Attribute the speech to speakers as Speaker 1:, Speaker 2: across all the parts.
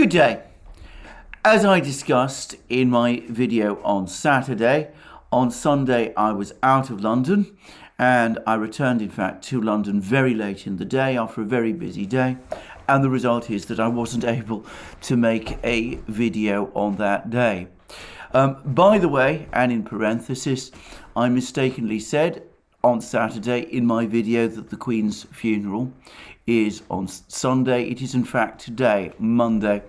Speaker 1: Good day. As I discussed in my video on Saturday, on Sunday I was out of London and I returned in fact to London very late in the day after a very busy day, and the result is that I wasn't able to make a video on that day. By the way, and in parenthesis, I mistakenly said on Saturday in my video that the Queen's funeral is on Sunday. It is in fact today, Monday.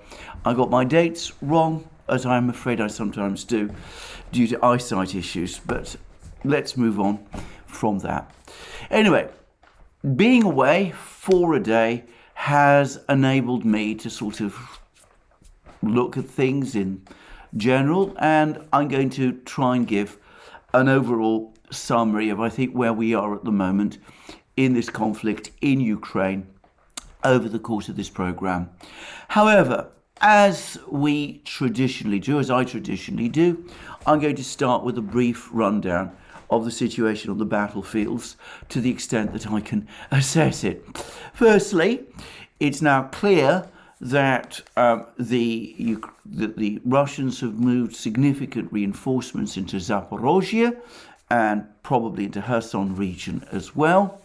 Speaker 1: I got my dates wrong, as I'm afraid I sometimes do, due to eyesight issues, but let's move on from that. Anyway, being away for a day has enabled me to sort of look at things in general, and I'm going to try and give an overall summary of, I think, where we are at the moment in this conflict in Ukraine over the course of this program. However, as we traditionally do, as I traditionally do, I'm going to start with a brief rundown of the situation on the battlefields to the extent that I can assess it. Firstly, it's now clear that the Russians have moved significant reinforcements into Zaporozhye and probably into Kherson region as well.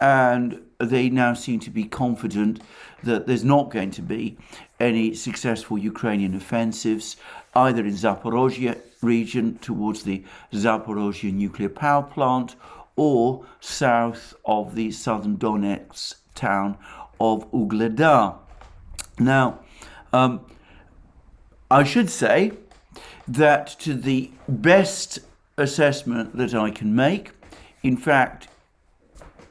Speaker 1: And they now seem to be confident that there's not going to be any successful Ukrainian offensives either in Zaporozhye region towards the Zaporozhye nuclear power plant or south of the southern Donetsk town of Ugleda. Now, I should say that to the best assessment that I can make, in fact,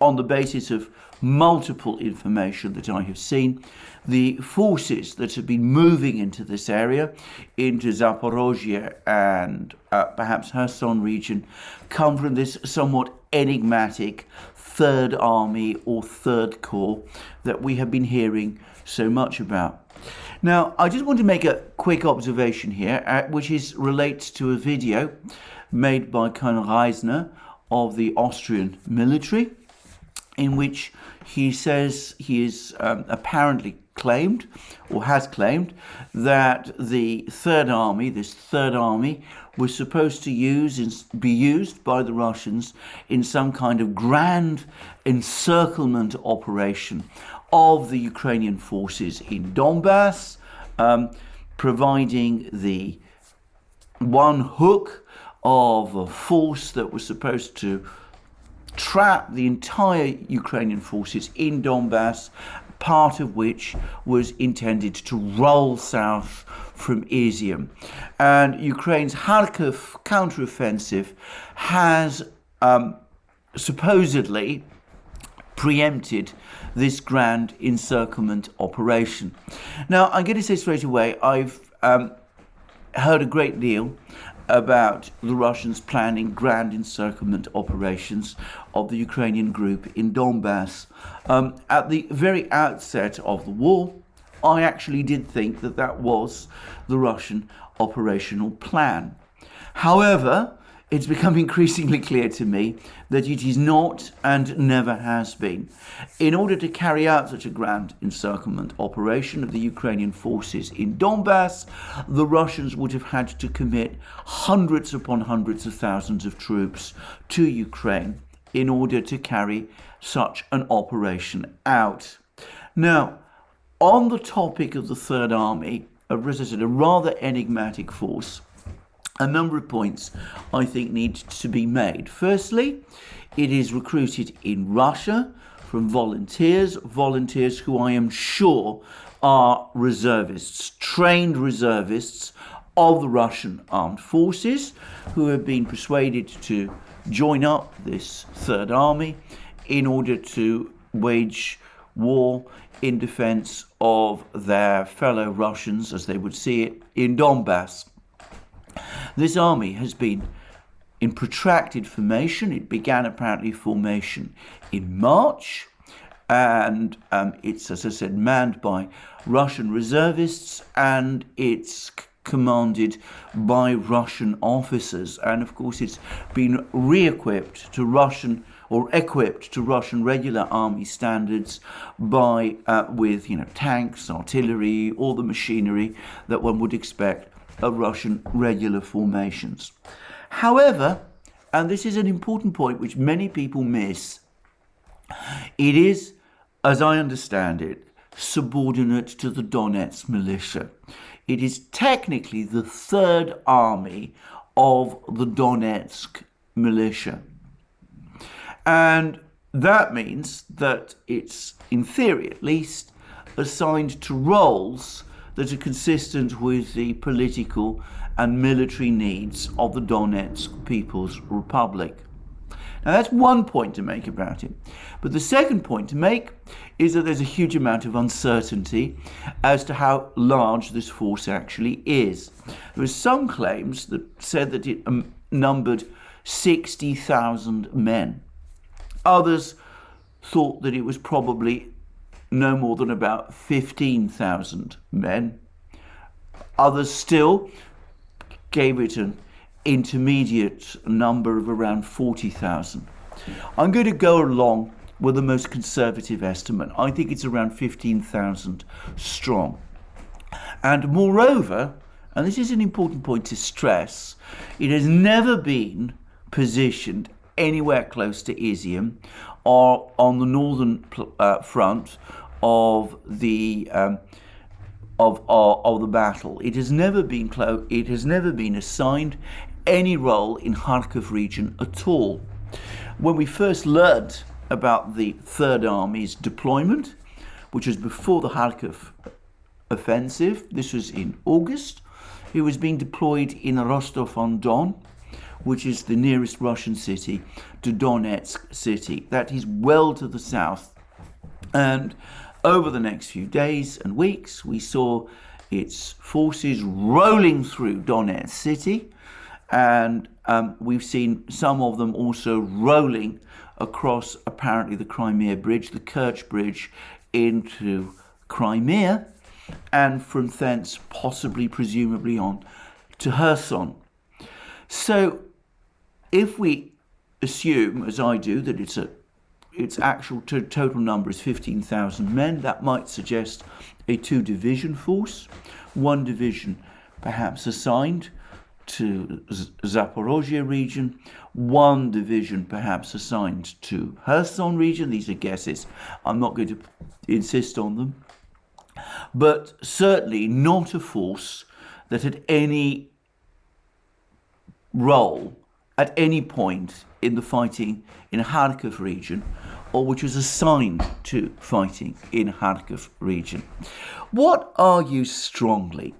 Speaker 1: on the basis of multiple information that I have seen, the forces that have been moving into this area, into Zaporozhye and perhaps Kherson region, come from this somewhat enigmatic Third Army or Third Corps that we have been hearing so much about. Now, I just want to make a quick observation here, which relates to a video made by Colonel Reisner of the Austrian military, in which he says he is apparently claimed, or has claimed, that the Third Army, this Third Army, was supposed to be used by the Russians in some kind of grand encirclement operation of the Ukrainian forces in Donbass, providing the one hook of a force that was supposed to trap the entire Ukrainian forces in Donbass, part of which was intended to roll south from Izium. And Ukraine's Kharkov counteroffensive has supposedly preempted this grand encirclement operation. Now, I'm going to say straight away, I've heard a great deal about the Russians planning grand encirclement operations of the Ukrainian group in Donbass. At the very outset of the war, I actually did think that that was the Russian operational plan. However, it's become increasingly clear to me that it is not and never has been. In order to carry out such a grand encirclement operation of the Ukrainian forces in Donbass, the Russians would have had to commit hundreds upon hundreds of thousands of troops to Ukraine in order to carry such an operation out. Now, on the topic of the Third Army, as I said, a rather enigmatic force, a number of points I think need to be made. Firstly, it is recruited in Russia from volunteers who I am sure are reservists, trained reservists of the Russian armed forces, who have been persuaded to join up this Third Army in order to wage war in defense of their fellow Russians, as they would see it, in Donbass. This army has been in protracted formation. It began apparently formation in March, and it's, as I said, manned by Russian reservists, and it's commanded by Russian officers. And of course, it's been re-equipped to Russian or equipped to Russian regular army standards by with tanks, artillery, all the machinery that one would expect of Russian regular formations. However, and this is an important point which many people miss, it is, as I understand it, subordinate to the Donetsk militia. It is technically the third army of the Donetsk militia. And that means that it's, in theory at least, assigned to roles that are consistent with the political and military needs of the Donetsk People's Republic. Now that's one point to make about it. But the second point to make is that there's a huge amount of uncertainty as to how large this force actually is. There were some claims that said that it numbered 60,000 men. Others thought that it was probably no more than about 15,000 men. Others still gave it an intermediate number of around 40,000. I'm going to go along with the most conservative estimate. I think it's around 15,000 strong. And moreover, and this is an important point to stress, it has never been positioned anywhere close to ETHEREUM or on the northern front of the of the battle. It has never been assigned any role in Kharkov region at all. When we first learned about the Third Army's deployment, which was before the Kharkov offensive, this was in August, it was being deployed in Rostov-on-Don, which is the nearest Russian city to Donetsk city. That is well to the south. And over the next few days and weeks, we saw its forces rolling through Donetsk city, and we've seen some of them also rolling across apparently the Crimea Bridge, the Kerch Bridge, into Crimea, and from thence possibly, presumably, on to Kherson. So if we assume, as I do, that its actual total number is 15,000 men, that might suggest a two-division force, one division perhaps assigned to Zaporozhye region, one division perhaps assigned to Kherson region. These are guesses. I'm not going to insist on them. But certainly not a force that had any role at any point in the fighting in Kharkov region, or which was assigned to fighting in Kharkov region. What argues strongly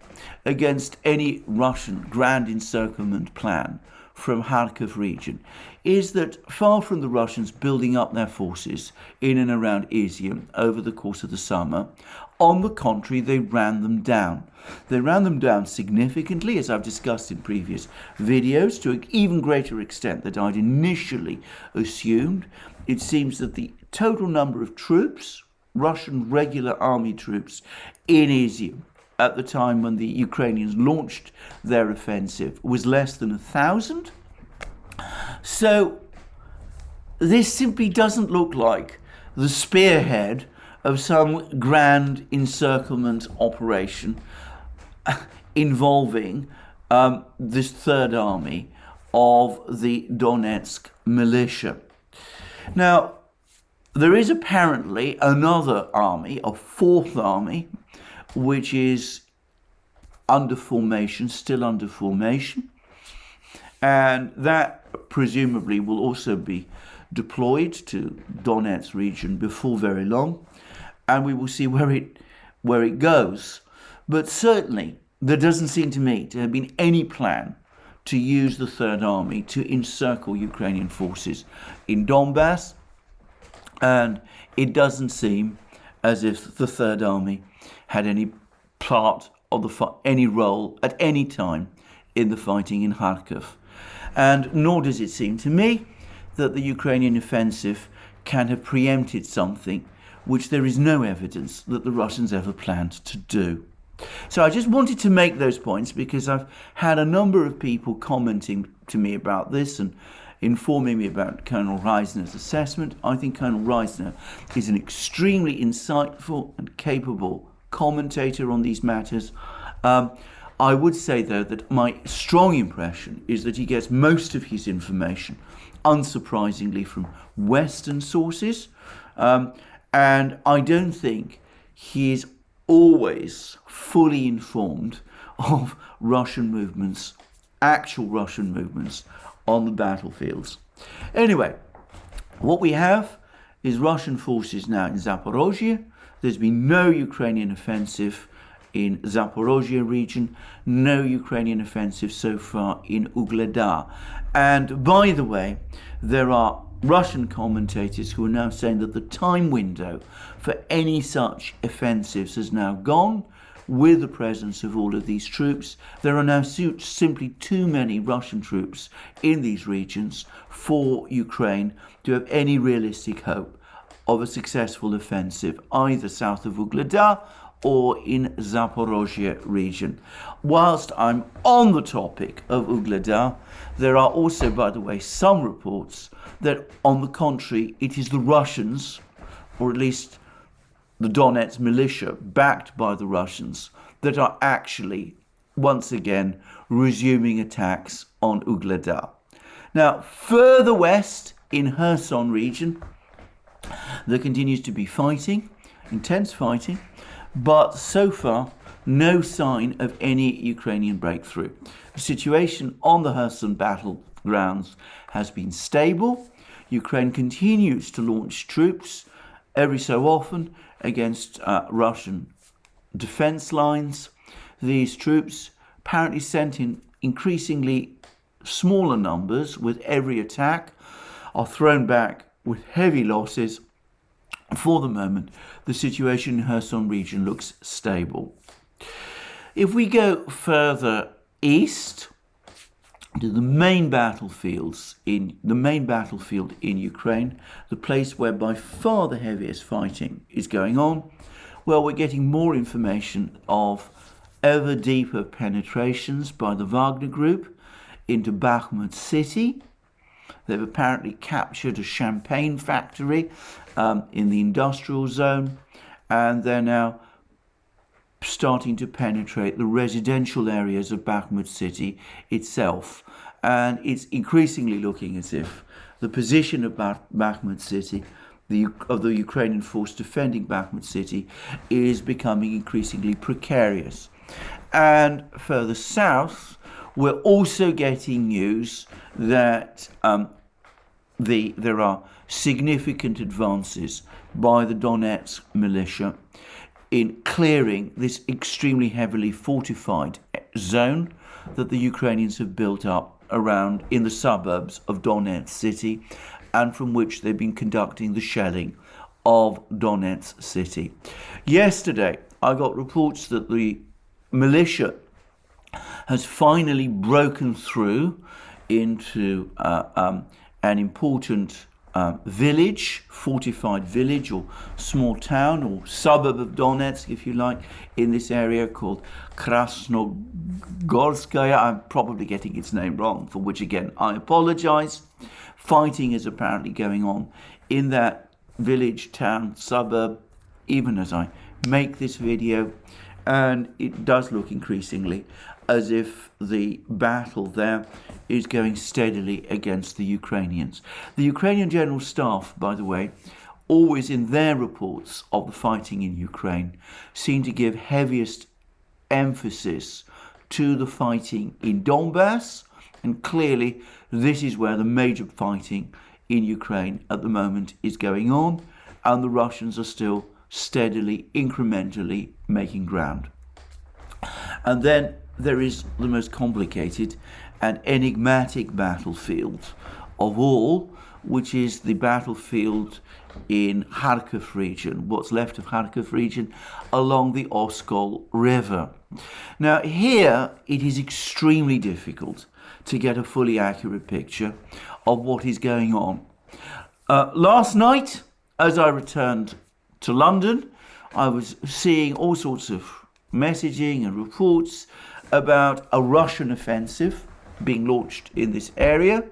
Speaker 1: against any Russian grand encirclement plan from Kharkov region is that far from the Russians building up their forces in and around ETHEREUM over the course of the summer, on the contrary, they ran them down. They ran them down significantly, as I've discussed in previous videos, to an even greater extent than I'd initially assumed. It seems that the total number of troops, Russian regular army troops, in ETHEREUM at the time when the Ukrainians launched their offensive was less than 1,000. So this simply doesn't look like the spearhead of some grand encirclement operation involving this Third Army of the Donetsk militia. Now, there is apparently another army, a Fourth Army, which is under formation, still under formation, and that presumably will also be deployed to Donetsk region before very long, and we will see where it goes. But certainly there doesn't seem to me to have been any plan to use the Third Army to encircle Ukrainian forces in Donbass, and it doesn't seem as if the Third Army had any part of any role at any time in the fighting in Kharkov. And nor does it seem to me that the Ukrainian offensive can have preempted something which there is no evidence that the Russians ever planned to do. So I just wanted to make those points because I've had a number of people commenting to me about this, and informing me about Colonel Reisner's assessment. I think Colonel Reisner is an extremely insightful and capable commentator on these matters. I would say, though, that my strong impression is that he gets most of his information, unsurprisingly, from Western sources. And I don't think he is always fully informed of Russian movements, actual Russian movements on the battlefields. Anyway, what we have is Russian forces now in Zaporozhye. There's been no Ukrainian offensive in Zaporozhye region, no Ukrainian offensive so far in Ugledar. And by the way, there are Russian commentators who are now saying that the time window for any such offensives has now gone. With the presence of all of these troops, there are now simply too many Russian troops in these regions for Ukraine to have any realistic hope of a successful offensive, either south of Ugledar or in Zaporozhye region. Whilst I'm on the topic of Ugledar, there are also, by the way, some reports that, on the contrary, it is the Russians, or at least the Donetsk militia, backed by the Russians, that are actually, once again, resuming attacks on Ugledar. Now, further west in Kherson region, there continues to be fighting, intense fighting, but so far, no sign of any Ukrainian breakthrough. The situation on the Kherson battlegrounds has been stable. Ukraine continues to launch troops every so often against Russian defense lines. These troops, apparently sent in increasingly smaller numbers with every attack, are thrown back with heavy losses. For the moment, the situation in Kherson region looks stable. If we go further east to the main battlefield in Ukraine, the place where by far the heaviest fighting is going on, well, we're getting more information of ever deeper penetrations by the Wagner Group into Bakhmut city. They've apparently captured a champagne factory in the industrial zone, and they're now starting to penetrate the residential areas of Bakhmut city itself. And it's increasingly looking as if the position of Bakhmut city, of the Ukrainian force defending Bakhmut city, is becoming increasingly precarious. And further south, we're also getting news that there are significant advances by the Donetsk militia in clearing this extremely heavily fortified zone that the Ukrainians have built up around in the suburbs of Donetsk city, and from which they've been conducting the shelling of Donetsk city. Yesterday, I got reports that the militia has finally broken through into an important village, fortified village or small town or suburb of Donetsk, if you like, in this area called Krasnogorskaya. I'm probably getting its name wrong, for which again I apologize. Fighting is apparently going on in that village, town, suburb, even as I make this video, and it does look increasingly as if the battle there is going steadily against the Ukrainians. The Ukrainian General Staff, by the way, always in their reports of the fighting in Ukraine, seem to give heaviest emphasis to the fighting in Donbass, and clearly this is where the major fighting in Ukraine at the moment is going on, and the Russians are still steadily, incrementally making ground. And then there is the most complicated and enigmatic battlefield of all, which is the battlefield in Kharkov region, what's left of Kharkov region, along the Oskol River. Now here it is extremely difficult to get a fully accurate picture of what is going on. Last night, as I returned to London, I was seeing all sorts of messaging and reports about a Russian offensive being launched in this area.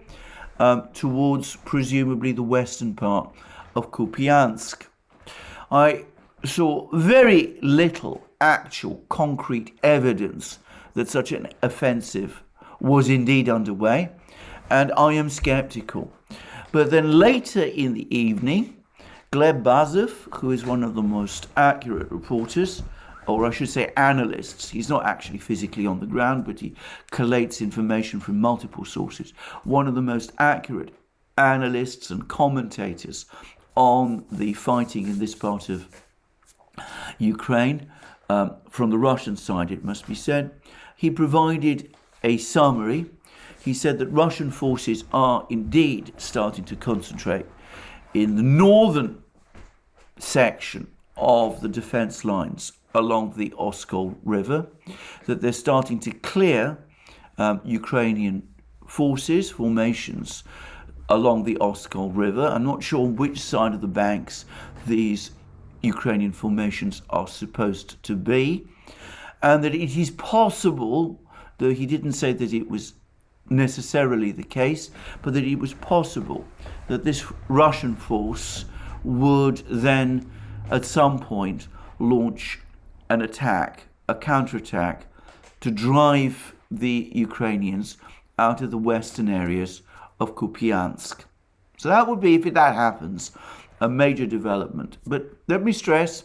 Speaker 1: towards presumably the western part of Kupiansk. I saw very little actual concrete evidence that such an offensive was indeed underway, and I am skeptical. But then later in the evening, Gleb Bazov, who is one of the most accurate reporters, or I should say analysts, he's not actually physically on the ground, but he collates information from multiple sources, one of the most accurate analysts and commentators on the fighting in this part of Ukraine, from the Russian side, it must be said. He provided a summary. He said that Russian forces are indeed starting to concentrate in the northern section of the defense lines along the Oskol River, that they're starting to clear Ukrainian formations along the Oskol River. I'm not sure which side of the banks these Ukrainian formations are supposed to be, and that it is possible, though he didn't say that it was necessarily the case, but that it was possible that this Russian force would then at some point launch an attack, a counterattack, to drive the Ukrainians out of the western areas of Kupiansk. So that would be, if that happens, a major development. But let me stress,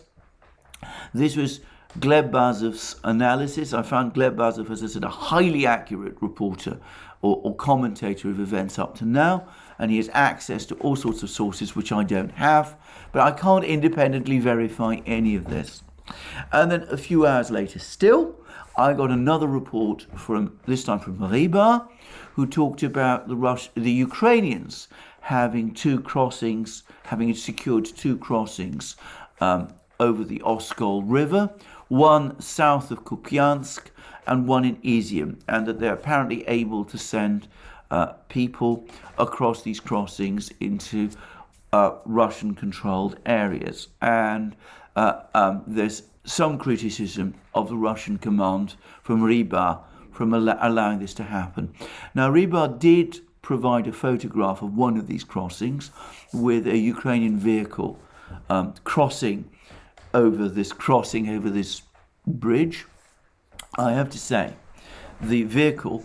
Speaker 1: this was Gleb Bazov's analysis. I found Gleb Bazov, as I said, a highly accurate reporter or commentator of events up to now, and he has access to all sorts of sources which I don't have, but I can't independently verify any of this. And then a few hours later still, I got another report this time from Riba, who talked about the Ukrainians having secured two crossings over the Oskol River, one south of Kupiansk and one in Izium, and that they're apparently able to send people across these crossings into Russian-controlled areas. And there's some criticism of the Russian command from Riba from allowing this to happen. Now, Riba did provide a photograph of one of these crossings with a Ukrainian vehicle crossing over this bridge. I have to say, the vehicle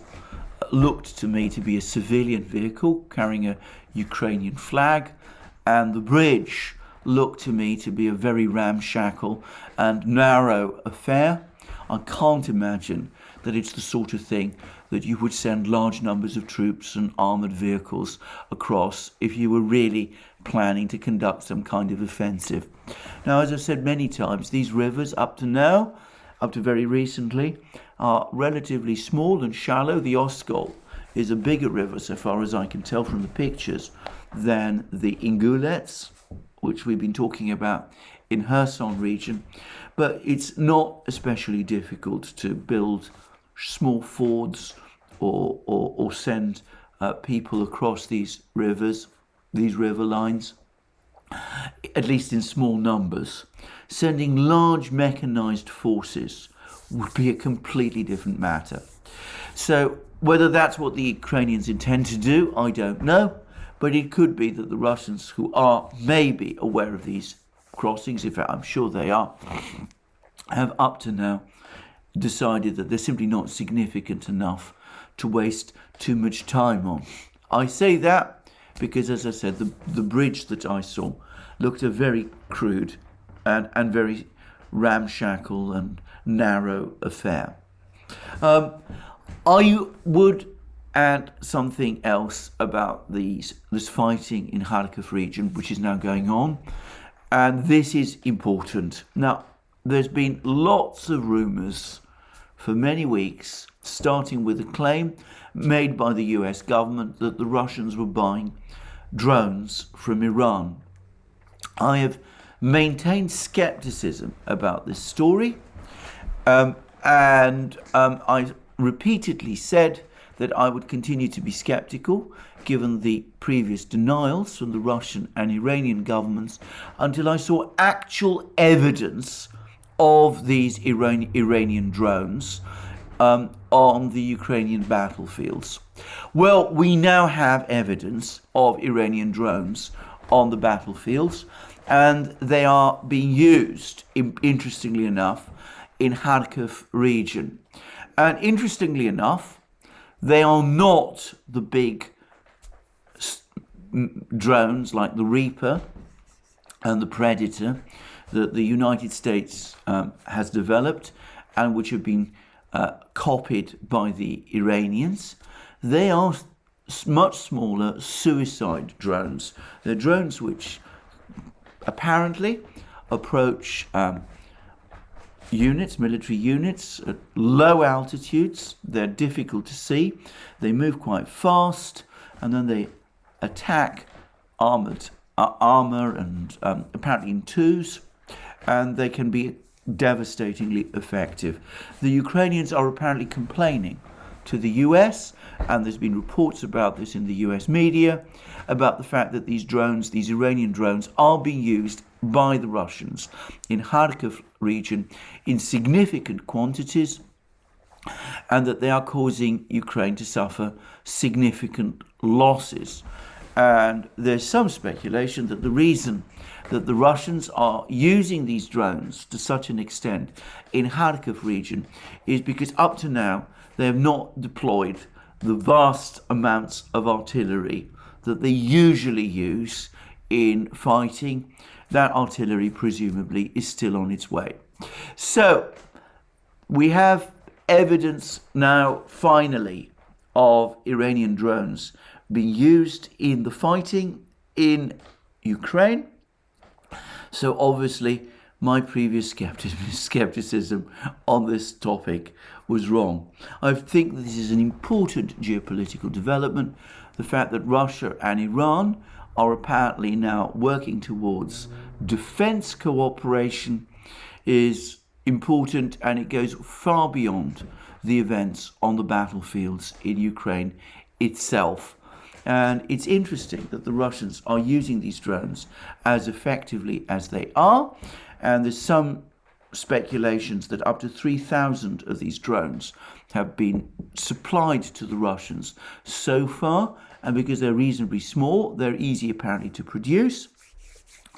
Speaker 1: looked to me to be a civilian vehicle carrying a Ukrainian flag, and the bridge looked to me to be a very ramshackle and narrow affair. I can't imagine that it's the sort of thing that you would send large numbers of troops and armoured vehicles across if you were really planning to conduct some kind of offensive. Now, as I've said many times, these rivers up to very recently, are relatively small and shallow. The Oskol is a bigger river, so far as I can tell from the pictures, than the Ingulets, which we've been talking about in Kherson region. But it's not especially difficult to build small fords or send people across these river lines, at least in small numbers. Sending large mechanized forces would be a completely different matter. So whether that's what the Ukrainians intend to do, I don't know, but it could be that the Russians, who are maybe aware of these crossings, in fact I'm sure they are, have up to now decided that they're simply not significant enough to waste too much time on. I say that because, as I said, the bridge that I saw looked a very crude and very ramshackle and narrow affair. I would add something else about this fighting in Kharkov region, which is now going on, and this is important. Now, there's been lots of rumours for many weeks, starting with a claim made by the US government that the Russians were buying drones from Iran. I have maintained skepticism about this story, and I repeatedly said that I would continue to be skeptical given the previous denials from the Russian and Iranian governments until I saw actual evidence of these Iranian drones on the Ukrainian battlefields? Well, we now have evidence of Iranian drones on the battlefields, and they are being used, interestingly enough, in Kharkov region. And interestingly enough, they are not the big drones like the Reaper and the Predator that the United States has developed and which have been copied by the Iranians. They are much smaller suicide drones. They're drones which apparently approach military units at low altitudes. They're difficult to see. They move quite fast, and then they attack armor and apparently in twos, and they can be devastatingly effective. The Ukrainians are apparently complaining to the US, and there's been reports about this in the US media, about the fact that these drones, these Iranian drones, are being used by the Russians in Kharkov region in significant quantities, and that they are causing Ukraine to suffer significant losses. And there's some speculation that the reason that the Russians are using these drones to such an extent in Kharkov region is because up to now they have not deployed the vast amounts of artillery that they usually use in fighting. That artillery presumably is still on its way. So we have evidence now finally of Iranian drones being used in the fighting in Ukraine. So obviously my previous skepticism on this topic was wrong. I think this is an important geopolitical development. The fact that Russia and Iran are apparently now working towards defense cooperation is important, and it goes far beyond the events on the battlefields in Ukraine itself. And it's interesting that the Russians are using these drones as effectively as they are. And there's some speculations that up to 3,000 of these drones have been supplied to the Russians so far. And because they're reasonably small, they're easy apparently to produce.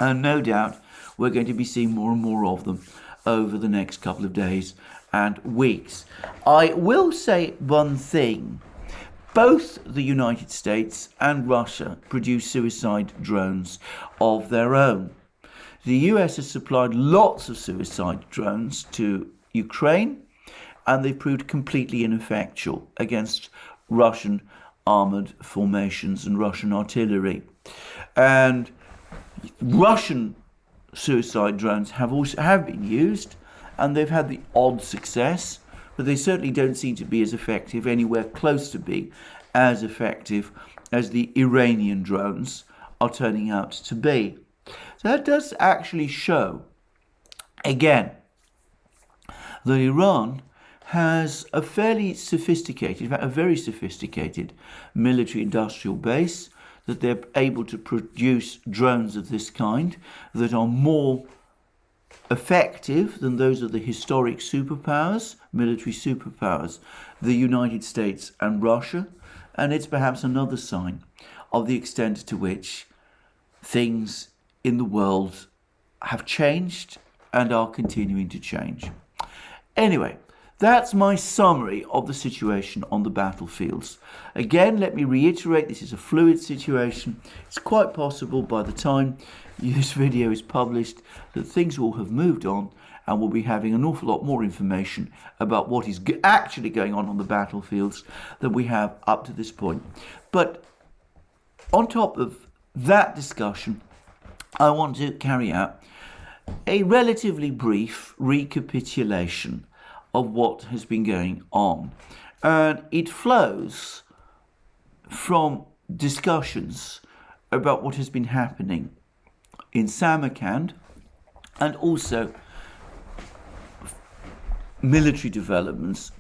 Speaker 1: And no doubt we're going to be seeing more and more of them over the next couple of days and weeks. I will say one thing. Both the United States and Russia produce suicide drones of their own. The US has supplied lots of suicide drones to Ukraine, and they've proved completely ineffectual against Russian armored formations and Russian artillery. And Russian suicide drones have been used, and they've had the odd success, but they certainly don't seem to be as effective, anywhere close to being as effective as the Iranian drones are turning out to be. So that does actually show, again, that Iran has a fairly sophisticated, in fact, a very sophisticated military industrial base, that they're able to produce drones of this kind that are more effective than those of the historic superpowers, military superpowers, the United States and Russia. And it's perhaps another sign of the extent to which things in the world have changed and are continuing to change. Anyway, that's my summary of the situation on the battlefields. Again, let me reiterate, this is a fluid situation. It's quite possible by the time this video is published that things will have moved on, and we'll be having an awful lot more information about what is actually going on the battlefields than we have up to this point. But on top of that discussion, I want to carry out a relatively brief recapitulation of what has been going on. And it flows from discussions about what has been happening in Samarkand, and also the military developments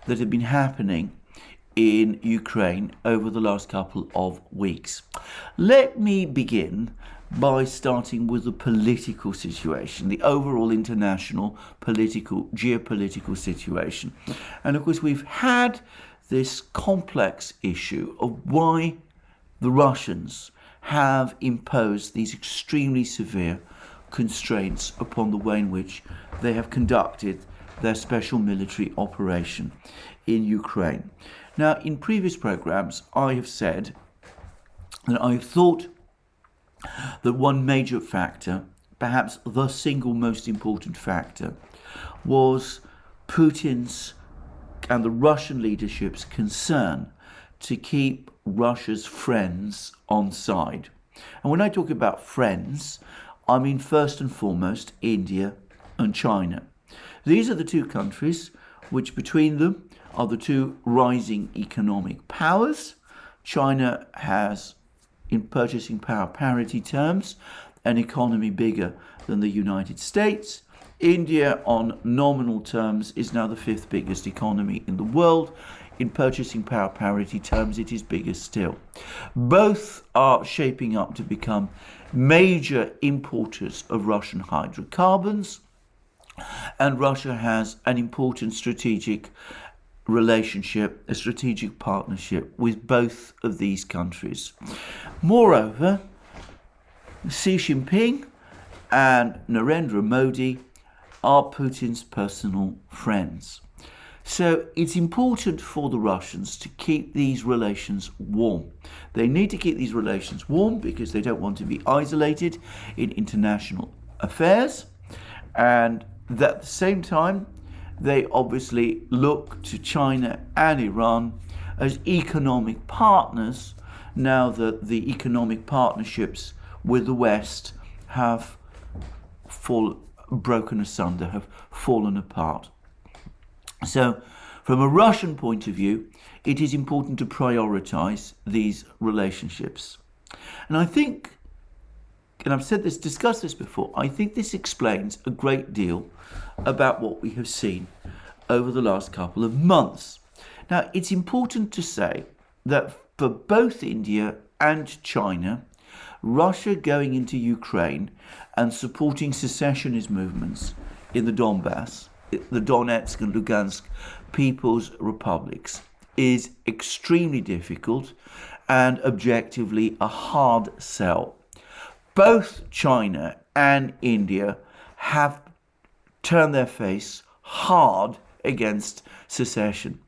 Speaker 1: that have been happening in Ukraine over the last couple of weeks. Let me begin by starting with the political situation, the overall international geopolitical situation. And of course, we've had this complex issue of why the Russians have imposed these extremely severe constraints upon the way in which they have conducted their special military operation in Ukraine. Now, in previous programs, I have said that I thought that one major factor, perhaps the single most important factor, was Putin's and the Russian leadership's concern to keep Russia's friends on side. And when I talk about friends, I mean first and foremost India and China. These are the two countries which between them are the two rising economic powers. China has, in purchasing power parity terms, an economy bigger than the United States. India, on nominal terms, is now the fifth biggest economy in the world. In purchasing power parity terms, it is bigger still. Both are shaping up to become major importers of Russian hydrocarbons, and Russia has an important strategic relationship, a strategic partnership with both of these countries. Moreover, Xi Jinping and Narendra Modi are Putin's personal friends. So it's important for the Russians to keep these relations warm. They need to keep these relations warm because they don't want to be isolated in international affairs. And at the same time, they obviously look to China and Iran as economic partners now that the economic partnerships with the West have broken asunder, have fallen apart. So from a Russian point of view, it is important to prioritize these relationships. And I think, and I've said this, discussed this before, I think this explains a great deal about what we have seen over the last couple of months. Now, it's important to say that for both India and China, Russia going into Ukraine and supporting secessionist movements in the Donbass, the Donetsk and Lugansk People's Republics, is extremely difficult and objectively a hard sell. Both China and India have turned their face hard against secession.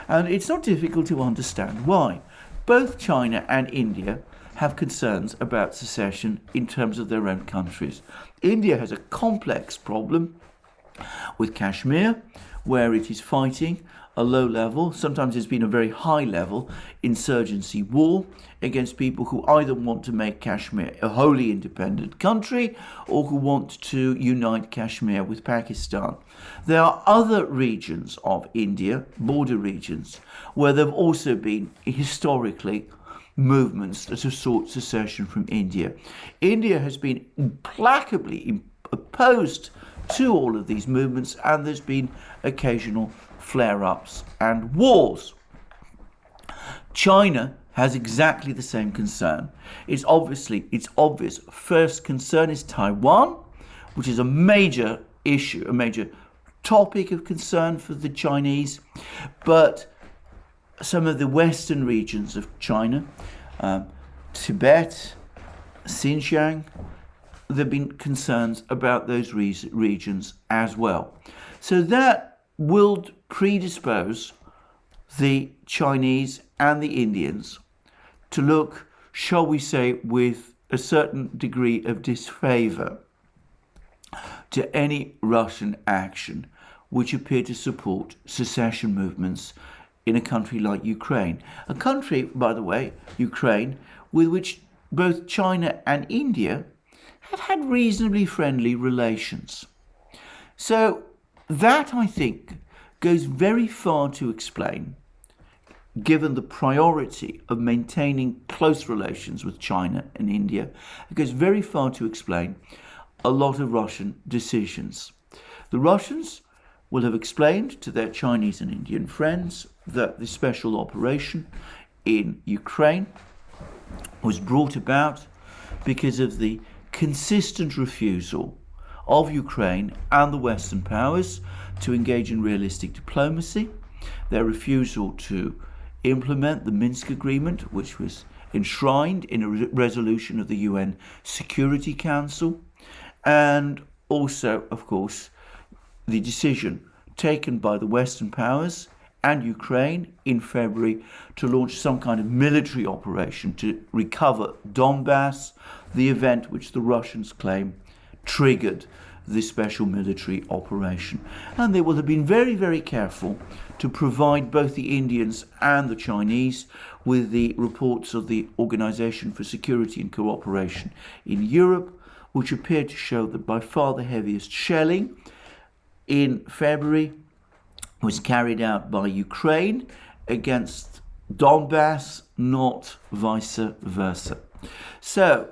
Speaker 1: And it's not difficult to understand why. Both China and India have concerns about secession in terms of their own countries. India has a complex problem with Kashmir, where it is fighting a low level, sometimes it's been a very high level, insurgency war against people who either want to make Kashmir a wholly independent country or who want to unite Kashmir with Pakistan. There are other regions of India, border regions, where there have also been historically movements that have sought secession from India. India has been implacably opposed to all of these movements, and there's been occasional flare-ups and wars. China has exactly the same concern. It's obvious. First concern is Taiwan, which is a major issue, a major topic of concern for the Chinese, but some of the western regions of China, Tibet, Xinjiang, there have been concerns about those regions as well. So that will predispose the Chinese and the Indians to look, shall we say, with a certain degree of disfavor to any Russian action which appear to support secession movements in a country like Ukraine. A country, by the way, Ukraine, with which both China and India have had reasonably friendly relations. So that, I think, goes very far to explain, given the priority of maintaining close relations with China and India, it goes very far to explain a lot of Russian decisions. The Russians will have explained to their Chinese and Indian friends that the special operation in Ukraine was brought about because of the consistent refusal of Ukraine and the Western powers to engage in realistic diplomacy, their refusal to implement the Minsk Agreement, which was enshrined in a resolution of the UN Security Council, and also, of course, the decision taken by the Western powers and Ukraine in February to launch some kind of military operation to recover Donbass, the event which the Russians claim triggered this special military operation. And they will have been very, very careful to provide both the Indians and the Chinese with the reports of the Organization for Security and Cooperation in Europe, which appeared to show that by far the heaviest shelling in February was carried out by Ukraine against Donbass, not vice versa. So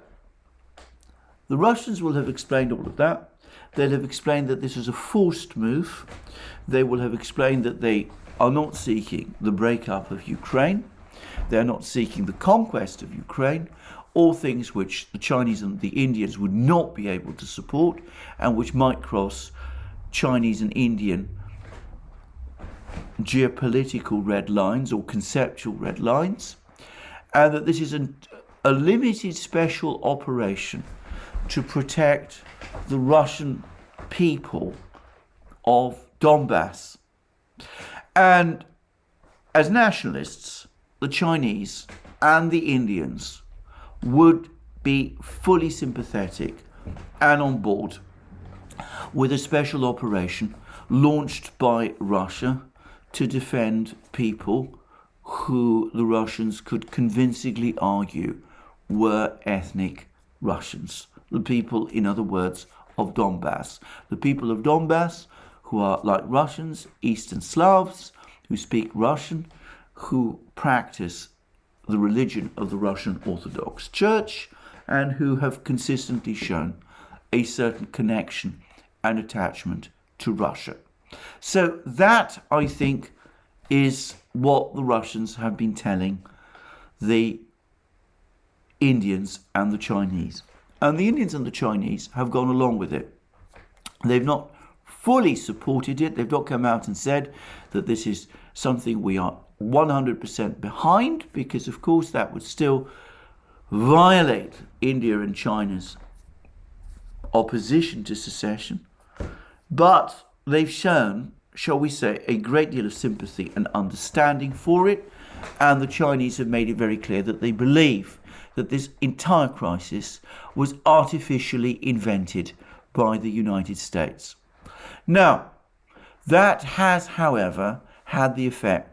Speaker 1: the Russians will have explained all of that. They'll have explained that this is a forced move. They will have explained that they are not seeking the breakup of Ukraine. They're not seeking the conquest of Ukraine, all things which the Chinese and the Indians would not be able to support and which might cross Chinese and Indian geopolitical red lines or conceptual red lines, and that this is a limited special operation to protect the Russian people of Donbass. And as nationalists, the Chinese and the Indians would be fully sympathetic and on board with a special operation launched by Russia to defend people who the Russians could convincingly argue were ethnic Russians. The people, in other words, of Donbass. The people of Donbass who are like Russians, Eastern Slavs, who speak Russian, who practice the religion of the Russian Orthodox Church, and who have consistently shown a certain connection and attachment to Russia. So that, I think, is what the Russians have been telling the Indians and the Chinese. And the Indians and the Chinese have gone along with it. They've not fully supported it. They've not come out and said that this is something we are 100% behind, because, of course, that would still violate India and China's opposition to secession. But they've shown, shall we say, a great deal of sympathy and understanding for it. And the Chinese have made it very clear that they believe that this entire crisis was artificially invented by the United States. Now, that has, however, had the effect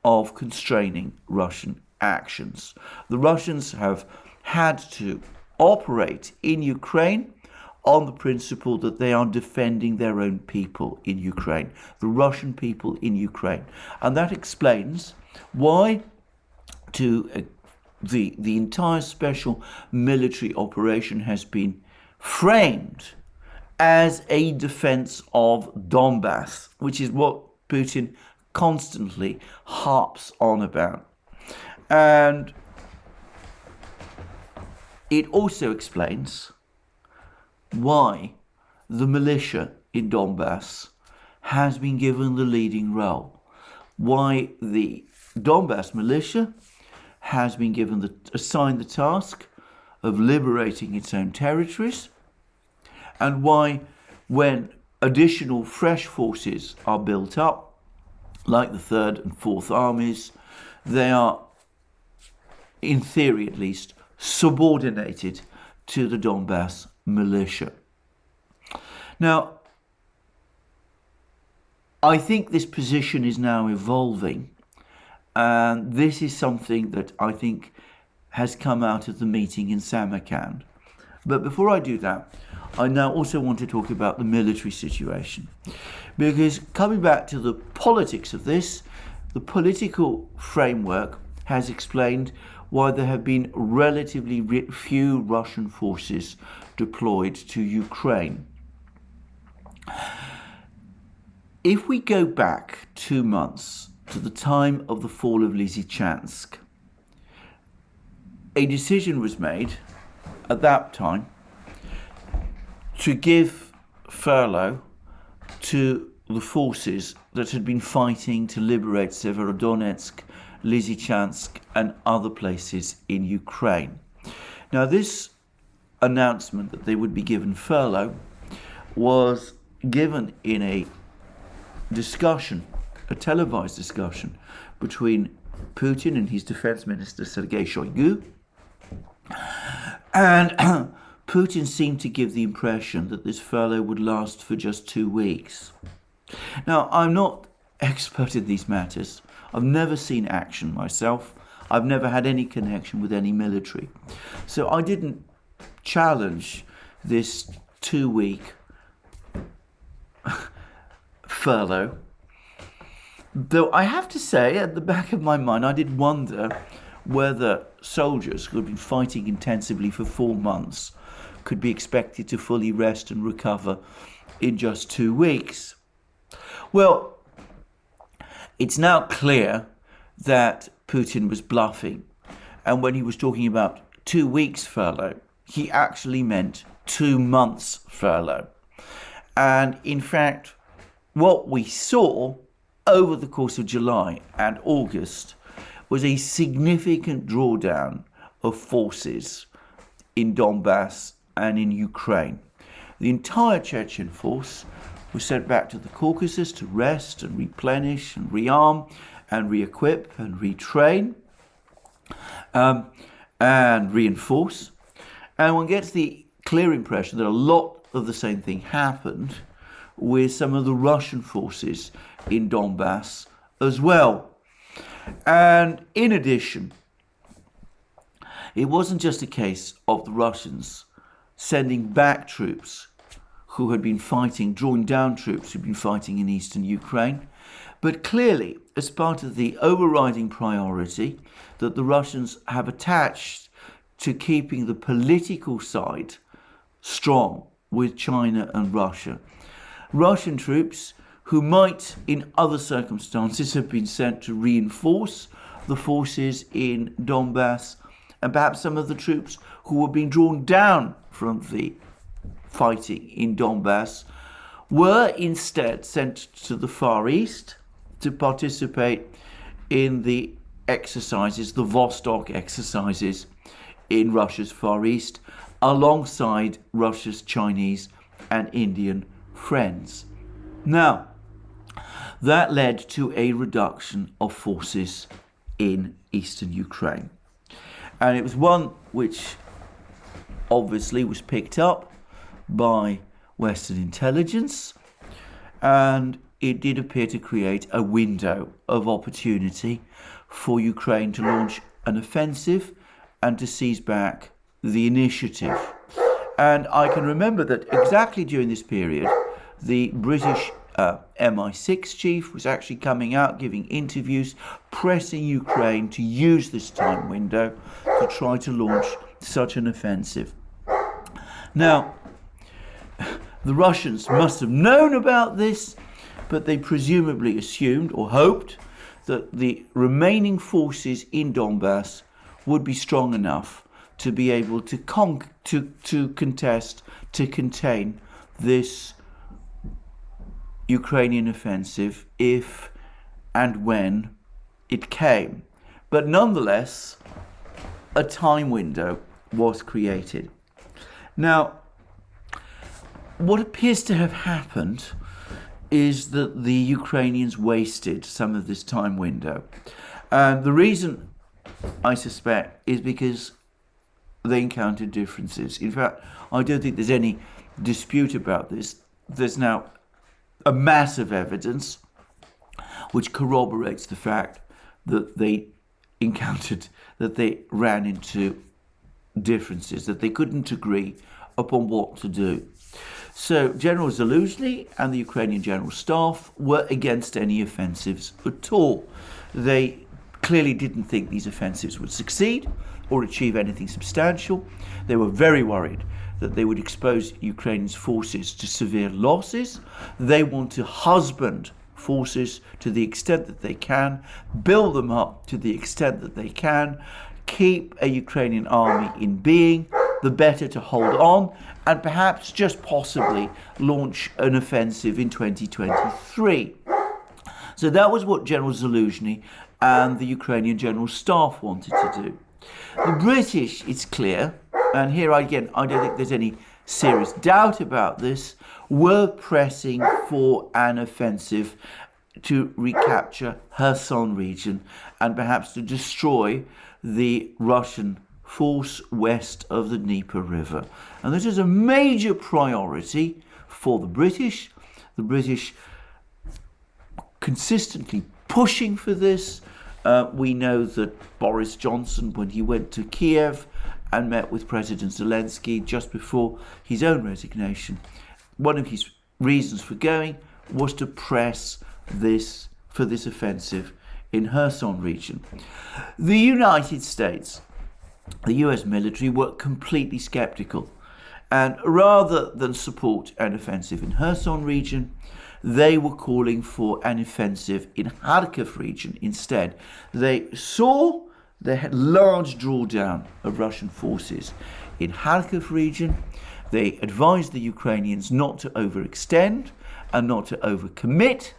Speaker 1: of constraining Russian actions. The Russians have had to operate in Ukraine on the principle that they are defending their own people in Ukraine, the Russian people in Ukraine. And that explains why the entire special military operation has been framed as a defense of Donbass, which is what Putin constantly harps on about. And it also explains why the militia in Donbass has been given the leading role, why the Donbass militia has been assigned the task of liberating its own territories, and why, when additional fresh forces are built up, like the 3rd and 4th armies, they are, in theory at least, subordinated to the Donbass militia. Now, I think this position is now evolving, and this is something that I think has come out of the meeting in Samarkand. But before I do that, I now also want to talk about the military situation, because coming back to the politics of this, the political framework has explained why there have been relatively few Russian forces deployed to Ukraine. If we go back 2 months to the time of the fall of Lysychansk, a decision was made at that time to give furlough to the forces that had been fighting to liberate Severodonetsk, Lysychansk and other places in Ukraine. Now this announcement that they would be given furlough was given in a discussion, a televised discussion between Putin and his defense minister Sergei Shoigu, and Putin seemed to give the impression that this furlough would last for just 2 weeks. Now, I'm not expert in these matters. I've never seen action myself. I've never had any connection with any military. So I didn't challenge this 2-week furlough. Though I have to say, at the back of my mind, I did wonder whether soldiers who had been fighting intensively for 4 months could be expected to fully rest and recover in just 2 weeks. Well, it's now clear that Putin was bluffing. And when he was talking about 2 weeks furlough, he actually meant 2 months furlough. And in fact, what we saw over the course of July and August was a significant drawdown of forces in Donbass and in Ukraine. The entire Chechen force was sent back to the Caucasus to rest and replenish and rearm and re-equip and retrain and reinforce. And one gets the clear impression that a lot of the same thing happened with some of the Russian forces in Donbass as well. And in addition, it wasn't just a case of the Russians sending back troops who had been fighting, drawing down troops who'd been fighting in eastern Ukraine, but clearly as part of the overriding priority that the Russians have attached to keeping the political side strong with China and Russia. Russian troops who might, in other circumstances, have been sent to reinforce the forces in Donbass, and perhaps some of the troops who were being drawn down from the fighting in Donbass were instead sent to the Far East to participate in the exercises, the Vostok exercises in Russia's Far East, alongside Russia's Chinese and Indian friends. Now, that led to a reduction of forces in eastern Ukraine. And it was one which obviously was picked up by Western intelligence, and it did appear to create a window of opportunity for Ukraine to launch an offensive and to seize back the initiative. And I can remember that exactly during this period, the British MI6 chief was actually coming out, giving interviews, pressing Ukraine to use this time window to try to launch such an offensive. Now, the Russians must have known about this, but they presumably assumed or hoped that the remaining forces in Donbass would be strong enough to be able to contest, to contain this Ukrainian offensive if and when it came. But nonetheless, a time window was created. Now, what appears to have happened is that the Ukrainians wasted some of this time window. And the reason, I suspect, is because they encountered differences. In fact, I don't think there's any dispute about this. There's now a mass of evidence which corroborates the fact that they encountered, that they ran into differences, that they couldn't agree upon what to do. So General Zaluzhny and the Ukrainian General Staff were against any offensives at all. They clearly didn't think these offensives would succeed or achieve anything substantial. They were very worried that they would expose Ukraine's forces to severe losses. They want to husband forces to the extent that they can, build them up to the extent that they can, keep a Ukrainian army in being the better to hold on and perhaps just possibly launch an offensive in 2023. So that was what General Zaluzhny and the Ukrainian General Staff wanted to do. The British, it's clear, and here again, I don't think there's any serious doubt about this, were pressing for an offensive to recapture Kherson region and perhaps to destroy the Russian force west of the Dnieper River. And this is a major priority for the British. The British consistently pushing for this. We know that Boris Johnson, when he went to Kiev and met with President Zelensky just before his own resignation, one of his reasons for going was to press for this offensive in Kherson region. The United States, the US military, were completely skeptical, and rather than support an offensive in Kherson region, they were calling for an offensive in Kharkov region instead. They saw the large drawdown of Russian forces in Kharkov region. They advised the Ukrainians not to overextend and not to overcommit,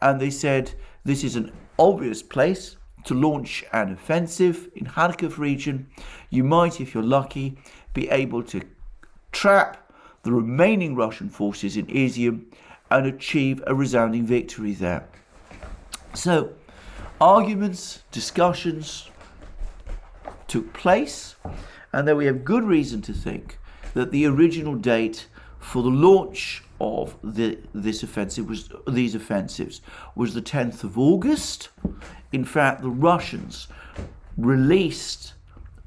Speaker 1: and they said this is an obvious place to launch an offensive in Kharkov region. You might, if you're lucky, be able to trap the remaining Russian forces in Izium and achieve a resounding victory there. So, arguments, discussions took place, and then we have good reason to think that the original date for the launch of these offensives was the 10th of August. In fact, the Russians released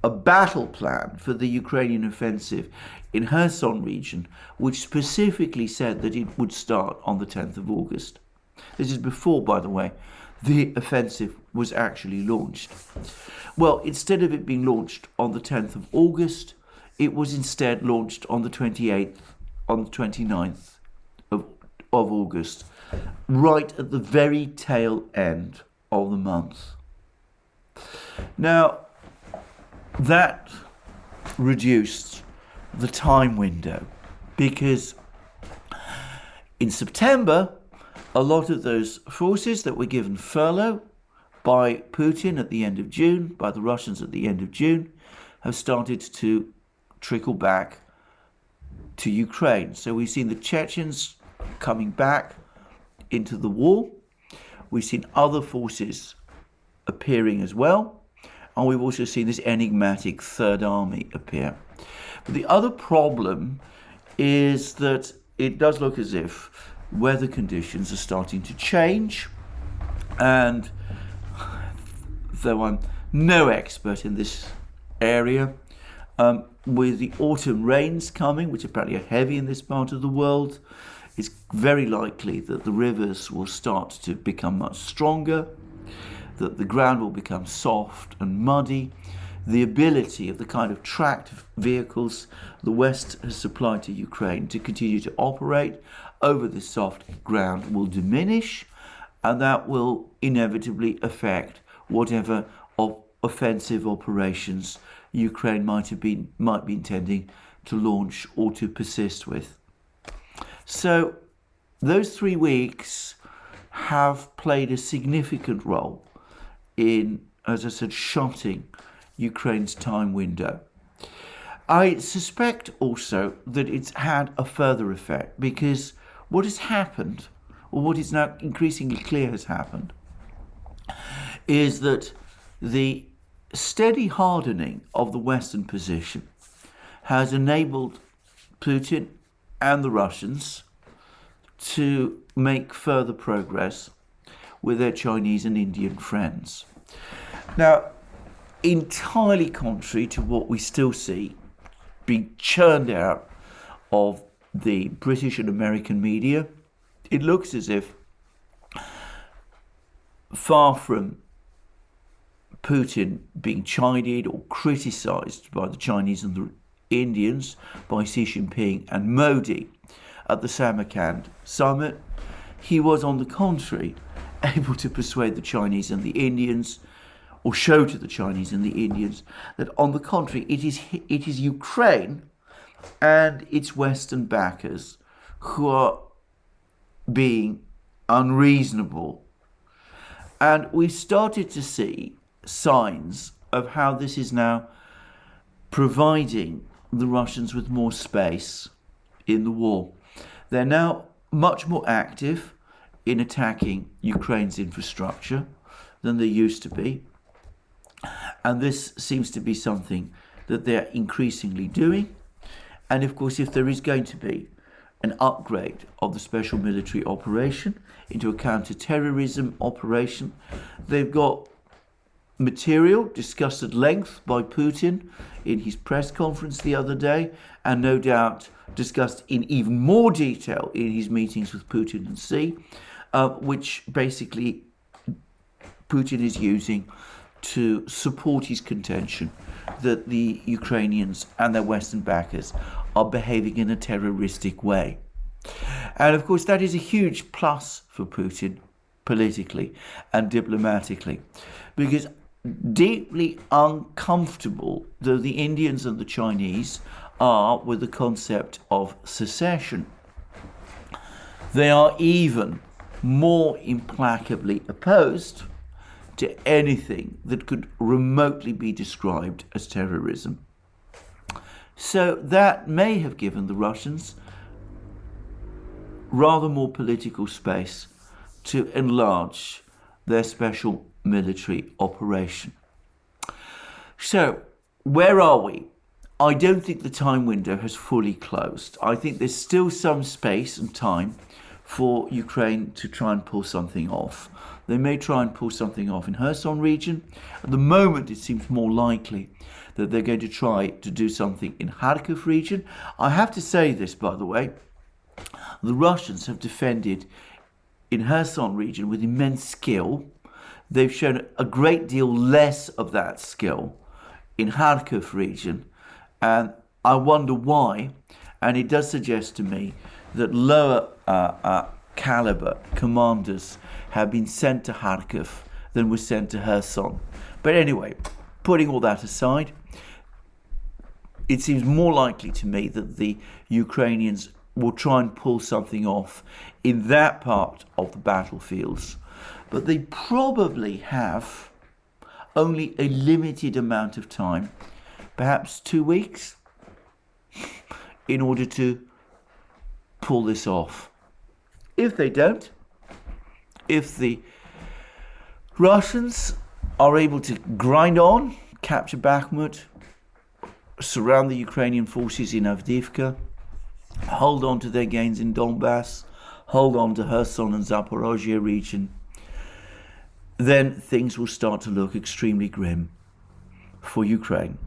Speaker 1: a battle plan for the Ukrainian offensive in Kherson region, which specifically said that it would start on the 10th of August. This is before, by the way, the offensive was actually launched. Well, instead of it being launched on the 10th of August, it was instead launched on the 28th, on the 29th of August, right at the very tail end of the month. Now, that reduced the time window, because in September, a lot of those forces that were given furlough by Putin at the end of June, by the Russians at the end of June, have started to trickle back to Ukraine. So we've seen the Chechens coming back into the war. We've seen other forces appearing as well. And we've also seen this enigmatic Third Army appear. But the other problem is that it does look as if weather conditions are starting to change. And though I'm no expert in this area, with the autumn rains coming, which apparently are heavy in this part of the world, it's very likely that the rivers will start to become much stronger, that the ground will become soft and muddy. The ability of the kind of tracked vehicles the West has supplied to Ukraine to continue to operate over the soft ground will diminish, and that will inevitably affect whatever offensive operations Ukraine might be intending to launch or to persist with. So those 3 weeks have played a significant role in, as I said, shutting Ukraine's time window. I suspect also that it's had a further effect, because what has happened, or what is now increasingly clear has happened, is that the steady hardening of the Western position has enabled Putin and the Russians to make further progress with their Chinese and Indian friends. Now, entirely contrary to what we still see being churned out of the British and American media, it looks as if, far from Putin being chided or criticized by the Chinese and the Indians, by Xi Jinping and Modi at the Samarkand summit, he was, on the contrary, able to persuade the Chinese and the Indians or show to the Chinese and the Indians that, on the contrary, it is Ukraine and its Western backers who are being unreasonable. And we started to see signs of how this is now providing the Russians with more space in the war. They're now much more active in attacking Ukraine's infrastructure than they used to be. And this seems to be something that they're increasingly doing. And of course, if there is going to be an upgrade of the special military operation into a counter-terrorism operation, they've got material discussed at length by Putin in his press conference the other day, and no doubt discussed in even more detail in his meetings with Putin and Xi, which basically Putin is using to support his contention that the Ukrainians and their Western backers are behaving in a terroristic way. And of course, that is a huge plus for Putin politically and diplomatically, because deeply uncomfortable though the Indians and the Chinese are with the concept of secession, they are even more implacably opposed to anything that could remotely be described as terrorism. So that may have given the Russians rather more political space to enlarge their special military operation. So, where are we? I don't think the time window has fully closed. I think there's still some space and time for Ukraine to try and pull something off. They may try and pull something off in Kherson region. At the moment, it seems more likely that they're going to try to do something in Kharkov region. I have to say this, by the way, the Russians have defended in Kherson region with immense skill. They've shown a great deal less of that skill in Kharkov region, and I wonder why. And it does suggest to me that lower caliber commanders have been sent to Kharkov than were sent to Kherson. But anyway, putting all that aside, it seems more likely to me that the Ukrainians will try and pull something off in that part of the battlefields. But they probably have only a limited amount of time, perhaps 2 weeks, in order to pull this off. If they don't, if the Russians are able to grind on, capture Bakhmut, surround the Ukrainian forces in Avdiivka, hold on to their gains in Donbass, hold on to Kherson and Zaporozhye region, then things will start to look extremely grim for Ukraine.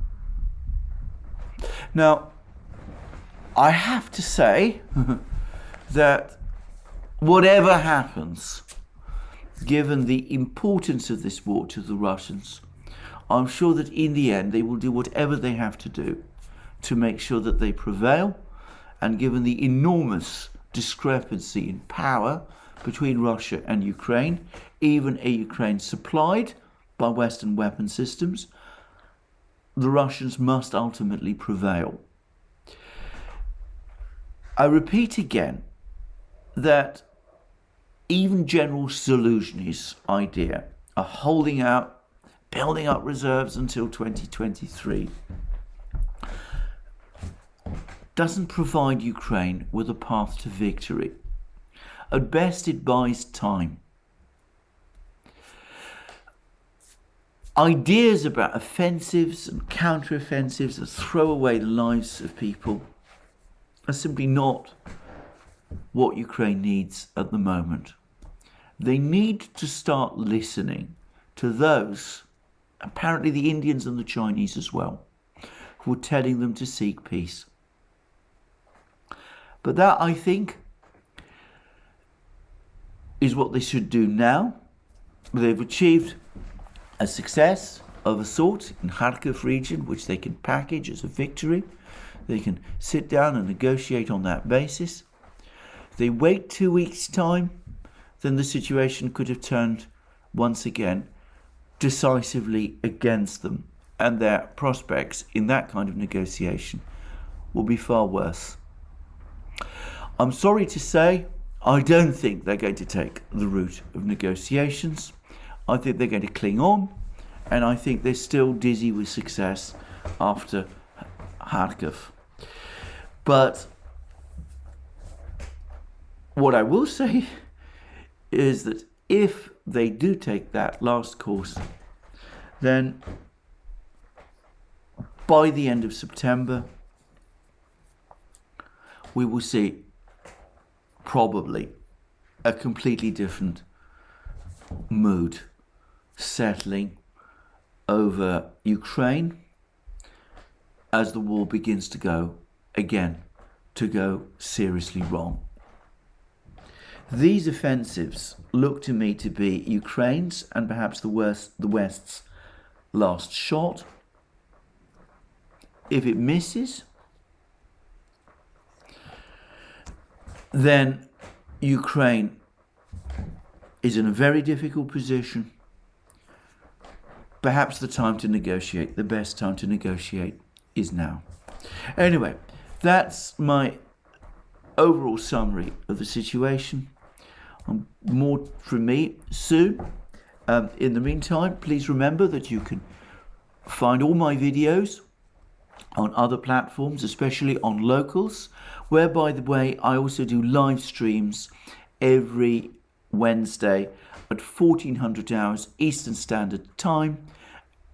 Speaker 1: Now, I have to say that whatever happens, given the importance of this war to the Russians, I'm sure that in the end they will do whatever they have to do to make sure that they prevail. And given the enormous discrepancy in power between Russia and Ukraine, even a Ukraine supplied by Western weapon systems, the Russians must ultimately prevail. I repeat again that even General Zaluzhny's idea of holding out, building up reserves until 2023, doesn't provide Ukraine with a path to victory. At best, it buys time. Ideas about offensives and counter-offensives that throw away the lives of people are simply not what Ukraine needs at the moment. They need to start listening to those, apparently the Indians and the Chinese as well, who are telling them to seek peace. But that, I think, is what they should do now. They've achieved a success of a sort in Kharkov region, which they can package as a victory. They can sit down and negotiate on that basis. If they wait 2 weeks' time, then the situation could have turned once again decisively against them, and their prospects in that kind of negotiation will be far worse. I'm sorry to say, I don't think they're going to take the route of negotiations. I think they're going to cling on, and I think they're still dizzy with success after Kharkov. But what I will say is that if they do take that last course, then by the end of September, we will see probably a completely different mood settling over Ukraine as the war begins to go seriously wrong. These offensives look to me to be Ukraine's and perhaps the West's last shot. If it misses, then Ukraine is in a very difficult position. Perhaps the time to negotiate, the best time to negotiate is now. Anyway, that's my overall summary of the situation. More from me soon. In the meantime, please remember that you can find all my videos on other platforms, especially on Locals, where, by the way, I also do live streams every Wednesday at 1400 hours Eastern Standard Time,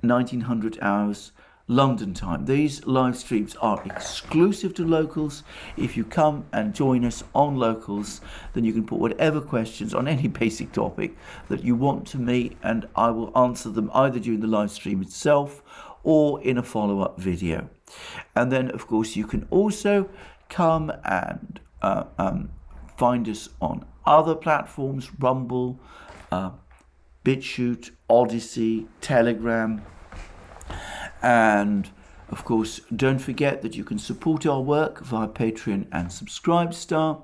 Speaker 1: 1900 hours London time. These live streams are exclusive to Locals. If you come and join us on Locals, then you can put whatever questions on any basic topic that you want to me, and I will answer them either during the live stream itself or in a follow-up video. And then, of course, you can also come and find us on other platforms: Rumble, BitChute, ODYSEE, Telegram. And of course, don't forget that you can support our work via Patreon and Subscribestar.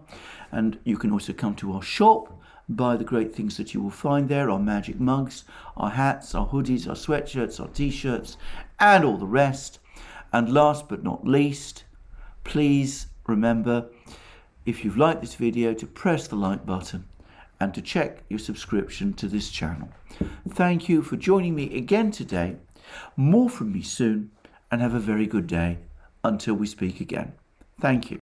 Speaker 1: And you can also come to our shop, buy the great things that you will find there: our magic mugs, our hats, our hoodies, our sweatshirts, our t-shirts, and all the rest. And last but not least, please remember, if you've liked this video, to press the like button and to check your subscription to this channel. Thank you for joining me again today. More from me soon, and have a very good day until we speak again. Thank you.